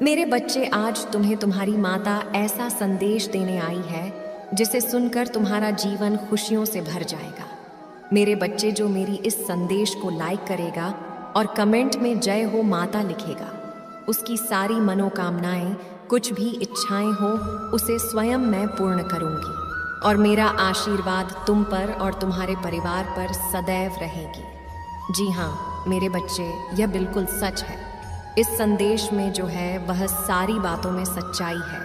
मेरे बच्चे, आज तुम्हें तुम्हारी माता ऐसा संदेश देने आई है जिसे सुनकर तुम्हारा जीवन खुशियों से भर जाएगा। मेरे बच्चे, जो मेरी इस संदेश को लाइक करेगा और कमेंट में जय हो माता लिखेगा, उसकी सारी मनोकामनाएं, कुछ भी इच्छाएं हो, उसे स्वयं मैं पूर्ण करूंगी और मेरा आशीर्वाद तुम पर और तुम्हारे परिवार पर सदैव रहेगी। जी हाँ मेरे बच्चे, यह बिल्कुल सच है। इस संदेश में जो है वह सारी बातों में सच्चाई है,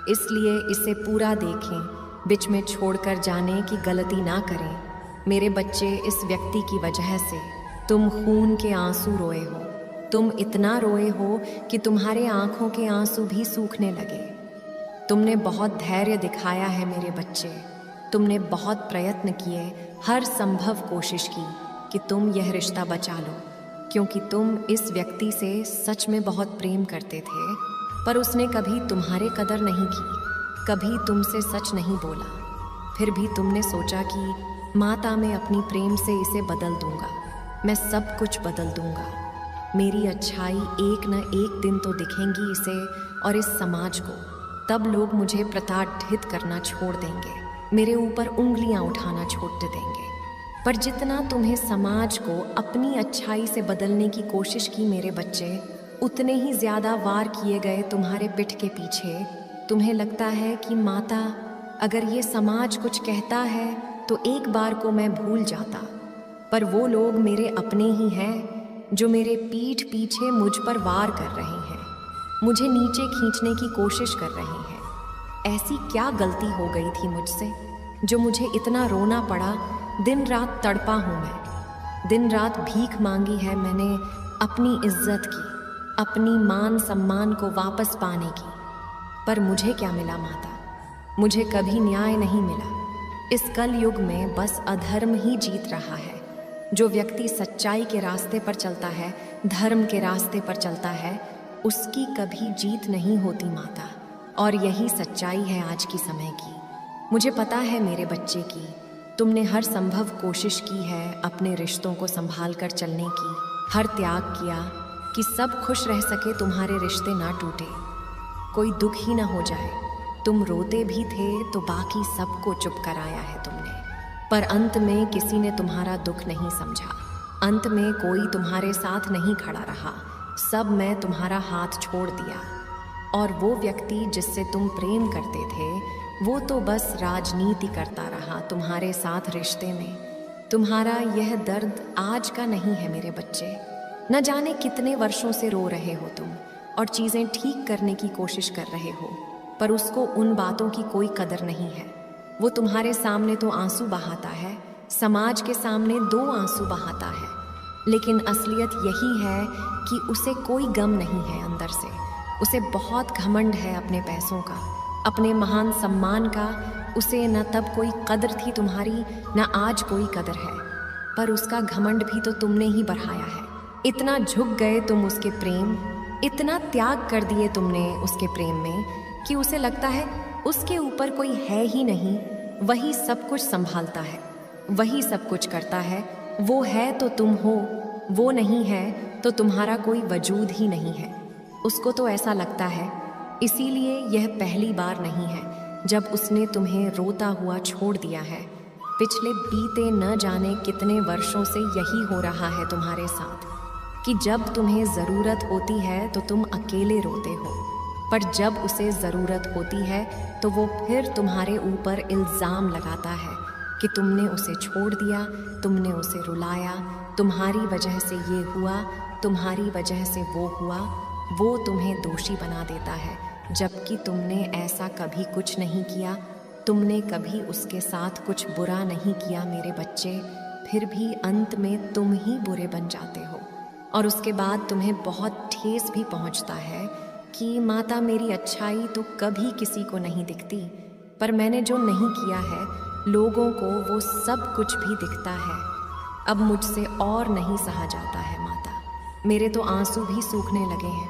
इसलिए इसे पूरा देखें, बीच में छोड़कर जाने की गलती ना करें। मेरे बच्चे, इस व्यक्ति की वजह से तुम खून के आंसू रोए हो। तुम इतना रोए हो कि तुम्हारे आंखों के आंसू भी सूखने लगे। तुमने बहुत धैर्य दिखाया है मेरे बच्चे। तुमने बहुत प्रयत्न किए, हर संभव कोशिश की कि तुम यह रिश्ता बचा लो, क्योंकि तुम इस व्यक्ति से सच में बहुत प्रेम करते थे, पर उसने कभी तुम्हारे कदर नहीं की, कभी तुमसे सच नहीं बोला। फिर भी तुमने सोचा कि माता, मैं अपनी प्रेम से इसे बदल दूंगा, मैं सब कुछ बदल दूंगा। मेरी अच्छाई एक न एक दिन तो दिखेंगी इसे और इस समाज को। तब लोग मुझे प्रताड़ित करना छोड़ देंगे, मेरे ऊपर उंगलियां उठाना छोड़ देंगे। पर जितना तुम्हें समाज को अपनी अच्छाई से बदलने की कोशिश की मेरे बच्चे, उतने ही ज़्यादा वार किए गए तुम्हारे पिठ के पीछे। तुम्हें लगता है कि माता, अगर ये समाज कुछ कहता है तो एक बार को मैं भूल जाता, पर वो लोग मेरे अपने ही हैं जो मेरे पीठ पीछे मुझ पर वार कर रहे हैं, मुझे नीचे खींचने की कोशिश कर रहे हैं। ऐसी क्या गलती हो गई थी मुझसे जो मुझे इतना रोना पड़ा? दिन रात तड़पा हूँ मैं, दिन रात भीख मांगी है मैंने अपनी इज्जत की, अपनी मान सम्मान को वापस पाने की। पर मुझे क्या मिला माता? मुझे कभी न्याय नहीं मिला। इस कल युग में बस अधर्म ही जीत रहा है। जो व्यक्ति सच्चाई के रास्ते पर चलता है, धर्म के रास्ते पर चलता है, उसकी कभी जीत नहीं होती माता। और यही सच्चाई है आज की समय की। मुझे पता है मेरे बच्चे की तुमने हर संभव कोशिश की है अपने रिश्तों को संभाल कर चलने की, हर त्याग किया कि सब खुश रह सके, तुम्हारे रिश्ते ना टूटे, कोई दुख ही ना हो जाए। तुम रोते भी थे तो बाकी सबको चुप कराया है तुमने, पर अंत में किसी ने तुम्हारा दुख नहीं समझा। अंत में कोई तुम्हारे साथ नहीं खड़ा रहा, सब मैं तुम्हारा हाथ छोड़ दिया। और वो व्यक्ति जिससे तुम प्रेम करते थे, वो तो बस राजनीति करता रहा तुम्हारे साथ रिश्ते में। तुम्हारा यह दर्द आज का नहीं है मेरे बच्चे। न जाने कितने वर्षों से रो रहे हो तुम और चीज़ें ठीक करने की कोशिश कर रहे हो, पर उसको उन बातों की कोई कदर नहीं है। वो तुम्हारे सामने तो आंसू बहाता है, समाज के सामने 2 आंसू बहाता है, लेकिन असलियत यही है कि उसे कोई गम नहीं है अंदर से। उसे बहुत घमंड है अपने पैसों का, अपने महान सम्मान का। उसे न तब कोई कदर थी तुम्हारी, न आज कोई कदर है, पर उसका घमंड भी तो तुमने ही बढ़ाया है। इतना झुक गए तुम उसके प्रेम, इतना त्याग कर दिए तुमने उसके प्रेम में कि उसे लगता है उसके ऊपर कोई है ही नहीं, वही सब कुछ संभालता है, वही सब कुछ करता है। वो है तो तुम हो, वो नहीं है तो तुम्हारा कोई वजूद ही नहीं है। उसको तो ऐसा लगता है, इसीलिए यह पहली बार नहीं है जब उसने तुम्हें रोता हुआ छोड़ दिया है। पिछले बीते न जाने कितने वर्षों से यही हो रहा है तुम्हारे साथ कि जब तुम्हें ज़रूरत होती है तो तुम अकेले रोते हो, पर जब उसे ज़रूरत होती है तो वो फिर तुम्हारे ऊपर इल्ज़ाम लगाता है कि तुमने उसे छोड़ दिया, तुमने उसे रुलाया, तुम्हारी वजह से ये हुआ, तुम्हारी वजह से वो हुआ। वो तुम्हें दोषी बना देता है, जबकि तुमने ऐसा कभी कुछ नहीं किया। तुमने कभी उसके साथ कुछ बुरा नहीं किया मेरे बच्चे, फिर भी अंत में तुम ही बुरे बन जाते हो। और उसके बाद तुम्हें बहुत ठेस भी पहुंचता है कि माता, मेरी अच्छाई तो कभी किसी को नहीं दिखती, पर मैंने जो नहीं किया है लोगों को वो सब कुछ भी दिखता है। अब मुझसे और नहीं सहा जाता है माता, मेरे तो आंसू भी सूखने लगे हैं,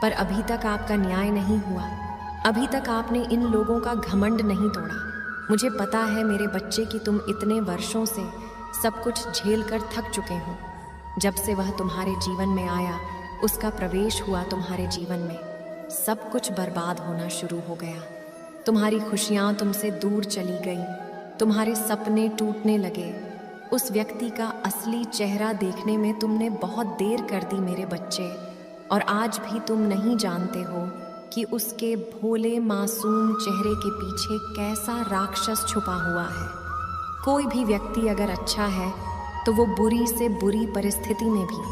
पर अभी तक आपका न्याय नहीं हुआ। अभी तक आपने इन लोगों का घमंड नहीं तोड़ा। मुझे पता है मेरे बच्चे कि तुम इतने वर्षों से सब कुछ झेल कर थक चुके हो। जब से वह तुम्हारे जीवन में आया, उसका प्रवेश हुआ तुम्हारे जीवन में, सब कुछ बर्बाद होना शुरू हो गया। तुम्हारी खुशियाँ तुमसे दूर चली गई, तुम्हारे सपने टूटने लगे। उस व्यक्ति का असली चेहरा देखने में तुमने बहुत देर कर दी मेरे बच्चे, और आज भी तुम नहीं जानते हो कि उसके भोले मासूम चेहरे के पीछे कैसा राक्षस छुपा हुआ है। कोई भी व्यक्ति अगर अच्छा है तो वो बुरी से बुरी परिस्थिति में भी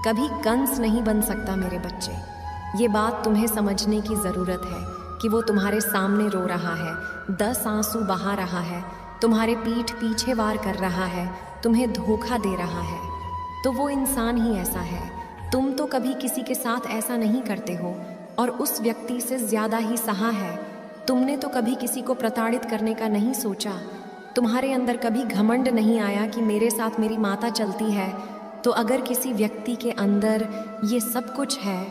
कभी कंस नहीं बन सकता मेरे बच्चे। ये बात तुम्हें समझने की ज़रूरत है कि वो तुम्हारे सामने रो रहा है, 10 आंसू बहा रहा है, तुम्हारे पीठ पीछे वार कर रहा है, तुम्हें धोखा दे रहा है, तो वो इंसान ही ऐसा है। तुम तो कभी किसी के साथ ऐसा नहीं करते हो, और उस व्यक्ति से ज़्यादा ही सहा है। तुमने तो कभी किसी को प्रताड़ित करने का नहीं सोचा। तुम्हारे अंदर कभी घमंड नहीं आया कि मेरे साथ मेरी माता चलती है। तो अगर किसी व्यक्ति के अंदर ये सब कुछ है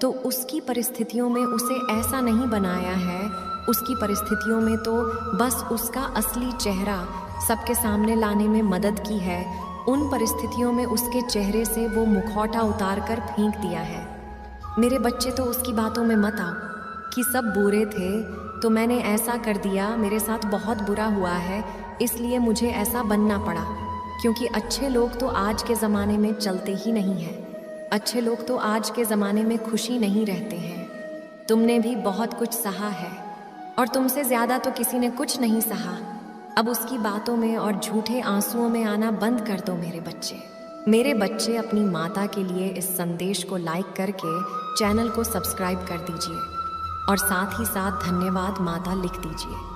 तो उसकी परिस्थितियों में उसे ऐसा नहीं बनाया है। उसकी परिस्थितियों में तो बस उसका असली चेहरा सबके सामने लाने में मदद की है। उन परिस्थितियों में उसके चेहरे से वो मुखौटा उतार कर फेंक दिया है। मेरे बच्चे, तो उसकी बातों में मत आओ कि सब बुरे थे तो मैंने ऐसा कर दिया, मेरे साथ बहुत बुरा हुआ है इसलिए मुझे ऐसा बनना पड़ा। क्योंकि अच्छे लोग तो आज के ज़माने में चलते ही नहीं हैं। अच्छे लोग तो आज के ज़माने में खुशी नहीं रहते हैं। तुमने भी बहुत कुछ सहा है, और तुमसे ज़्यादा तो किसी ने कुछ नहीं सहा। अब उसकी बातों में और झूठे आंसुओं में आना बंद कर दो मेरे बच्चे। मेरे बच्चे, अपनी माता के लिए इस संदेश को लाइक करके चैनल को सब्सक्राइब कर दीजिए, और साथ ही साथ धन्यवाद माता लिख दीजिए।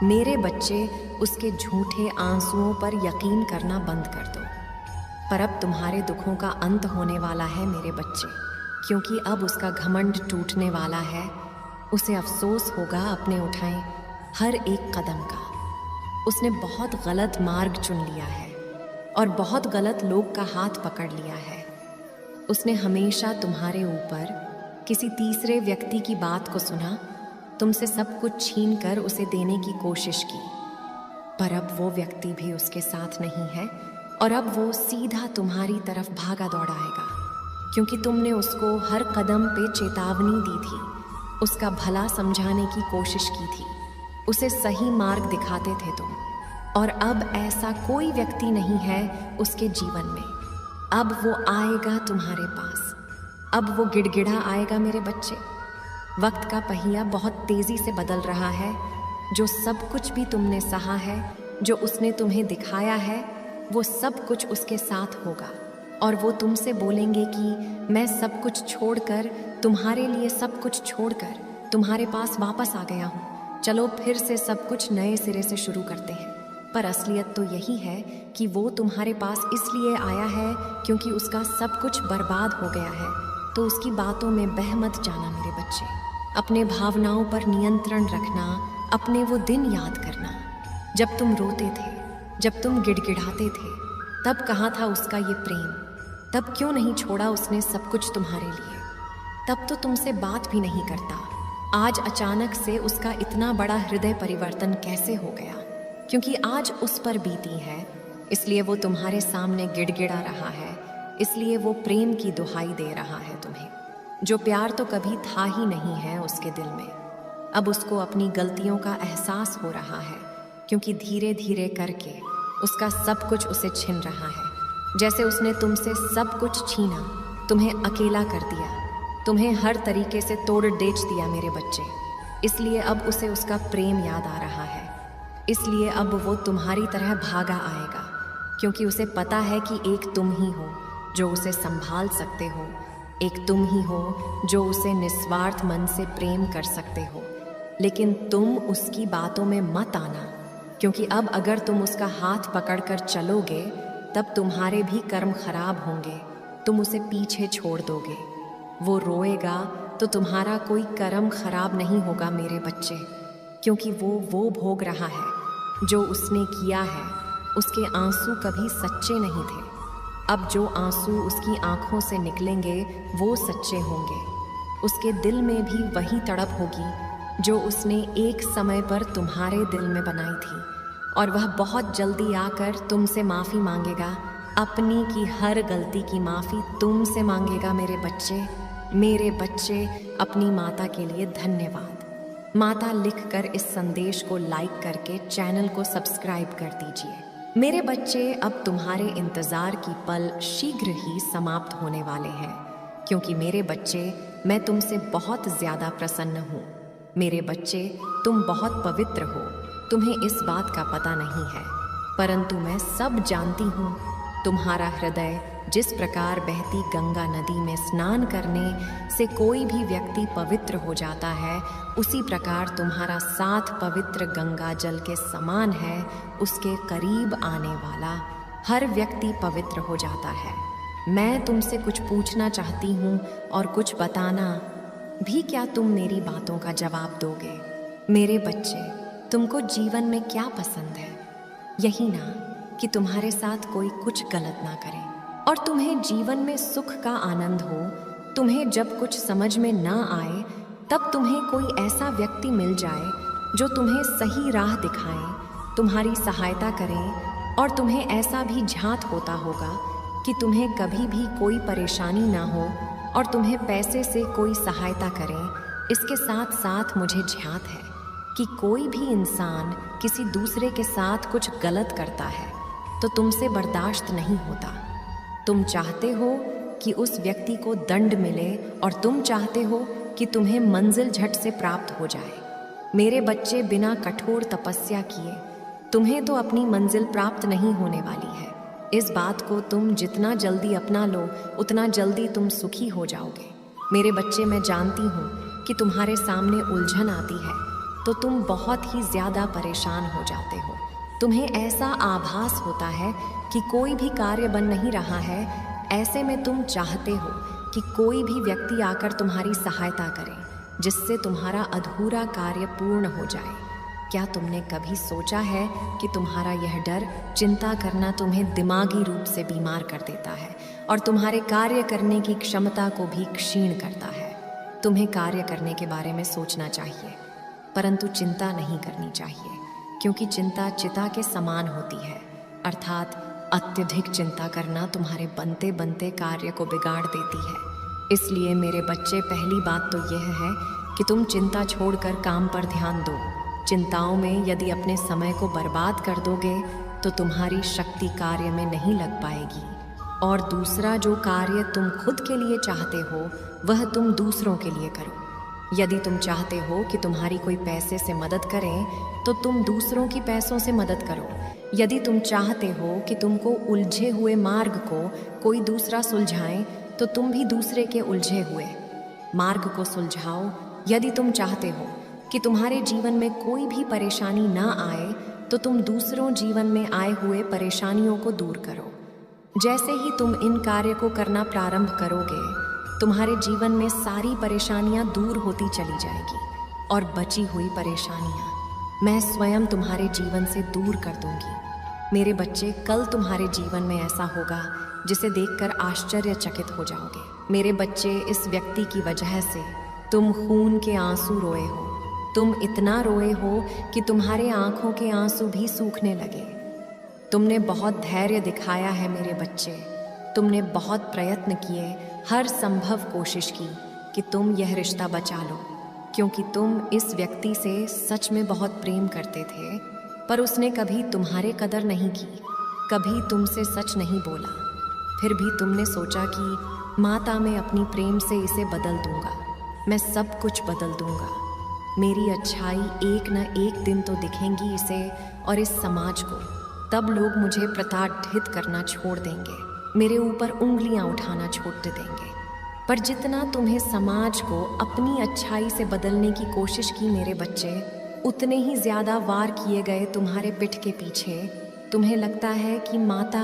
मेरे बच्चे, उसके झूठे आंसुओं पर यकीन करना बंद कर दो। पर अब तुम्हारे दुखों का अंत होने वाला है मेरे बच्चे, क्योंकि अब उसका घमंड टूटने वाला है। उसे अफसोस होगा अपने उठाए हर एक कदम का। उसने बहुत गलत मार्ग चुन लिया है और बहुत गलत लोग का हाथ पकड़ लिया है। उसने हमेशा तुम्हारे ऊपर किसी तीसरे व्यक्ति की बात को सुना, तुमसे सब कुछ छीन कर उसे देने की कोशिश की। पर अब वो व्यक्ति भी उसके साथ नहीं है, और अब वो सीधा तुम्हारी तरफ भागा दौड़ाएगा, क्योंकि तुमने उसको हर कदम पे चेतावनी दी थी, उसका भला समझाने की कोशिश की थी, उसे सही मार्ग दिखाते थे तुम। और अब ऐसा कोई व्यक्ति नहीं है उसके जीवन में। अब वो आएगा तुम्हारे पास, अब वो गिड़गिड़ा आएगा मेरे बच्चे। वक्त का पहिया बहुत तेज़ी से बदल रहा है। जो सब कुछ भी तुमने सहा है, जो उसने तुम्हें दिखाया है, वो सब कुछ उसके साथ होगा। और वो तुमसे बोलेंगे कि मैं सब कुछ छोड़कर, तुम्हारे लिए सब कुछ छोड़कर तुम्हारे पास वापस आ गया हूँ, चलो फिर से सब कुछ नए सिरे से शुरू करते हैं। पर असलियत तो यही है कि वो तुम्हारे पास इसलिए आया है क्योंकि उसका सब कुछ बर्बाद हो गया है। तो उसकी बातों में बह मत जाना मेरे बच्चे। अपने भावनाओं पर नियंत्रण रखना, अपने वो दिन याद करना जब तुम रोते थे, जब तुम गिड़गिड़ाते थे। तब कहाँ था उसका ये प्रेम? तब क्यों नहीं छोड़ा उसने सब कुछ तुम्हारे लिए? तब तो तुमसे बात भी नहीं करता। आज अचानक से उसका इतना बड़ा हृदय परिवर्तन कैसे हो गया? क्योंकि आज उस पर बीती है, इसलिए वो तुम्हारे सामने गिड़गिड़ा रहा है, इसलिए वो प्रेम की दुहाई दे रहा है तुम्हें। जो प्यार तो कभी था ही नहीं है उसके दिल में, अब उसको अपनी गलतियों का एहसास हो रहा है, क्योंकि धीरे धीरे करके उसका सब कुछ उसे छिन रहा है। जैसे उसने तुमसे सब कुछ छीना, तुम्हें अकेला कर दिया, तुम्हें हर तरीके से तोड़ बेच दिया मेरे बच्चे। इसलिए अब उसे उसका प्रेम याद आ रहा है, इसलिए अब वो तुम्हारी तरह भागा आएगा, क्योंकि उसे पता है कि एक तुम ही हो जो उसे संभाल सकते हो, एक तुम ही हो जो उसे निस्वार्थ मन से प्रेम कर सकते हो। लेकिन तुम उसकी बातों में मत आना, क्योंकि अब अगर तुम उसका हाथ पकड़कर चलोगे तब तुम्हारे भी कर्म खराब होंगे, तुम उसे पीछे छोड़ दोगे। वो रोएगा तो तुम्हारा कोई कर्म खराब नहीं होगा मेरे बच्चे, क्योंकि वो भोग रहा है जो उसने किया है। उसके आंसू कभी सच्चे नहीं थे, अब जो आंसू उसकी आंखों से निकलेंगे वो सच्चे होंगे। उसके दिल में भी वही तड़प होगी जो उसने एक समय पर तुम्हारे दिल में बनाई थी, और वह बहुत जल्दी आकर तुमसे माफ़ी मांगेगा। अपनी की हर गलती की माफ़ी तुमसे मांगेगा मेरे बच्चे। मेरे बच्चे, अपनी माता के लिए धन्यवाद। माता लिखकर इस संदेश को लाइक करके चैनल को सब्सक्राइब कर दीजिए। मेरे बच्चे, अब तुम्हारे इंतज़ार की पल शीघ्र ही समाप्त होने वाले हैं, क्योंकि मेरे बच्चे, मैं तुमसे बहुत ज़्यादा प्रसन्न हूँ। मेरे बच्चे, तुम बहुत पवित्र हो, तुम्हें इस बात का पता नहीं है, परंतु मैं सब जानती हूँ। तुम्हारा हृदय जिस प्रकार बहती गंगा नदी में स्नान करने से कोई भी व्यक्ति पवित्र हो जाता है, उसी प्रकार तुम्हारा साथ पवित्र गंगा जल के समान है। उसके करीब आने वाला हर व्यक्ति पवित्र हो जाता है। मैं तुमसे कुछ पूछना चाहती हूँ और कुछ बताना भी। क्या तुम मेरी बातों का जवाब दोगे? मेरे बच्चे, तुमको जीवन में क्या पसंद है? यही ना कि तुम्हारे साथ कोई कुछ गलत ना करे और तुम्हें जीवन में सुख का आनंद हो। तुम्हें जब कुछ समझ में ना आए, तब तुम्हें कोई ऐसा व्यक्ति मिल जाए जो तुम्हें सही राह दिखाएं, तुम्हारी सहायता करें, और तुम्हें ऐसा भी झांत होता होगा कि तुम्हें कभी भी कोई परेशानी ना हो और तुम्हें पैसे से कोई सहायता करें। इसके साथ साथ मुझे झांत है कि कोई भी इंसान किसी दूसरे के साथ कुछ गलत करता है तो तुमसे बर्दाश्त नहीं होता। तुम चाहते हो कि उस व्यक्ति को दंड मिले और तुम चाहते हो कि तुम्हें मंजिल झट से प्राप्त हो जाए। मेरे बच्चे, बिना कठोर तपस्या किए तुम्हें तो अपनी मंजिल प्राप्त नहीं होने वाली है। इस बात को तुम जितना जल्दी अपना लो, उतना जल्दी तुम सुखी हो जाओगे। मेरे बच्चे, मैं जानती हूँ कि तुम्हारे सामने उलझन आती है तो तुम बहुत ही ज़्यादा परेशान हो जाते हो। तुम्हें ऐसा आभास होता है कि कोई भी कार्य बन नहीं रहा है। ऐसे में तुम चाहते हो कि कोई भी व्यक्ति आकर तुम्हारी सहायता करे, जिससे तुम्हारा अधूरा कार्य पूर्ण हो जाए। क्या तुमने कभी सोचा है कि तुम्हारा यह डर, चिंता करना तुम्हें दिमागी रूप से बीमार कर देता है और तुम्हारे कार्य करने की क्षमता को भी क्षीण करता है? तुम्हें कार्य करने के बारे में सोचना चाहिए, परंतु चिंता नहीं करनी चाहिए, क्योंकि चिंता चिता के समान होती है। अर्थात अत्यधिक चिंता करना तुम्हारे बनते बनते कार्य को बिगाड़ देती है। इसलिए मेरे बच्चे, पहली बात तो यह है कि तुम चिंता छोड़कर काम पर ध्यान दो। चिंताओं में यदि अपने समय को बर्बाद कर दोगे तो तुम्हारी शक्ति कार्य में नहीं लग पाएगी। और दूसरा, जो कार्य तुम खुद के लिए चाहते हो वह तुम दूसरों के लिए करो। यदि तुम चाहते हो कि तुम्हारी कोई पैसे से मदद करें तो तुम दूसरों की पैसों से मदद करो। यदि तुम चाहते हो कि तुमको उलझे हुए मार्ग को कोई दूसरा सुलझाए तो तुम भी दूसरे के उलझे हुए मार्ग को सुलझाओ। यदि तुम चाहते हो कि तुम्हारे जीवन में कोई भी परेशानी ना आए तो तुम दूसरों जीवन में आए हुए परेशानियों को दूर करो। जैसे ही तुम इन कार्य को करना प्रारंभ करोगे, तुम्हारे जीवन में सारी परेशानियां दूर होती चली जाएगी और बची हुई परेशानियां मैं स्वयं तुम्हारे जीवन से दूर कर दूंगी। मेरे बच्चे, कल तुम्हारे जीवन में ऐसा होगा जिसे देखकर आश्चर्यचकित हो जाओगे। मेरे बच्चे, इस व्यक्ति की वजह से तुम खून के आंसू रोए हो। तुम इतना रोए हो कि तुम्हारे आंखों के आंसू भी सूखने लगे। तुमने बहुत धैर्य दिखाया है मेरे बच्चे। तुमने बहुत प्रयत्न किए, हर संभव कोशिश की कि तुम यह रिश्ता बचा लो, क्योंकि तुम इस व्यक्ति से सच में बहुत प्रेम करते थे, पर उसने कभी तुम्हारे कदर नहीं की, कभी तुमसे सच नहीं बोला। फिर भी तुमने सोचा कि माता, मैं अपनी प्रेम से इसे बदल दूंगा, मैं सब कुछ बदल दूंगा। मेरी अच्छाई एक न एक दिन तो दिखेंगी इसे और इस समाज को। तब लोग मुझे प्रताड़ित करना छोड़ देंगे, मेरे ऊपर उंगलियां उठाना छोड़ देंगे। पर जितना तुम्हें समाज को अपनी अच्छाई से बदलने की कोशिश की मेरे बच्चे, उतने ही ज़्यादा वार किए गए तुम्हारे पिठ के पीछे। तुम्हें लगता है कि माता,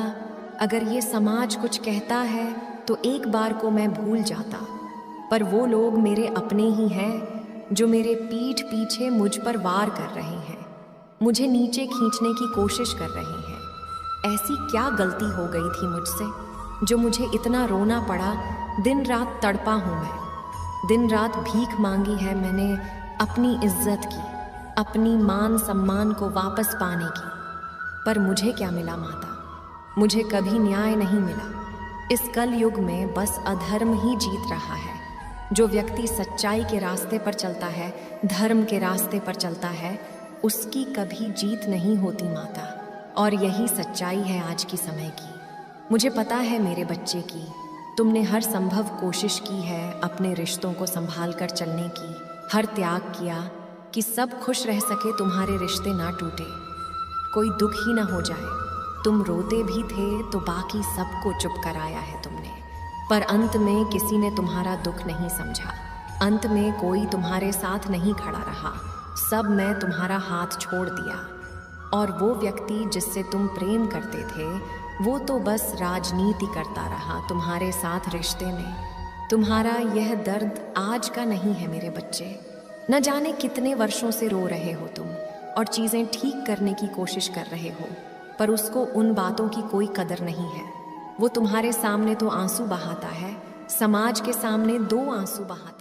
अगर ये समाज कुछ कहता है तो एक बार को मैं भूल जाता, पर वो लोग मेरे अपने ही हैं जो मेरे पीठ पीछे मुझ पर वार कर रहे हैं, मुझे नीचे खींचने की कोशिश कर रहे हैं। ऐसी क्या गलती हो गई थी मुझसे जो मुझे इतना रोना पड़ा? दिन रात तड़पा हूँ मैं, दिन रात भीख मांगी है मैंने अपनी इज्जत की, अपनी मान सम्मान को वापस पाने की। पर मुझे क्या मिला माता? मुझे कभी न्याय नहीं मिला। इस कल युग में बस अधर्म ही जीत रहा है। जो व्यक्ति सच्चाई के रास्ते पर चलता है, धर्म के रास्ते पर चलता है, उसकी कभी जीत नहीं होती माता। और यही सच्चाई है आज की समय की। मुझे पता है मेरे बच्चे की, तुमने हर संभव कोशिश की है अपने रिश्तों को संभाल कर चलने की, हर त्याग किया कि सब खुश रह सके, तुम्हारे रिश्ते ना टूटे, कोई दुख ही ना हो जाए। तुम रोते भी थे तो बाकी सबको चुप कराया है तुमने, पर अंत में किसी ने तुम्हारा दुख नहीं समझा। अंत में कोई तुम्हारे साथ नहीं खड़ा रहा, सब मैं तुम्हारा हाथ छोड़ दिया। और वो व्यक्ति जिससे तुम प्रेम करते थे, वो तो बस राजनीति करता रहा तुम्हारे साथ रिश्ते में। तुम्हारा यह दर्द आज का नहीं है मेरे बच्चे। न जाने कितने वर्षों से रो रहे हो तुम और चीज़ें ठीक करने की कोशिश कर रहे हो, पर उसको उन बातों की कोई कदर नहीं है। वो तुम्हारे सामने तो आंसू बहाता है, समाज के सामने 2 आंसू बहाता है।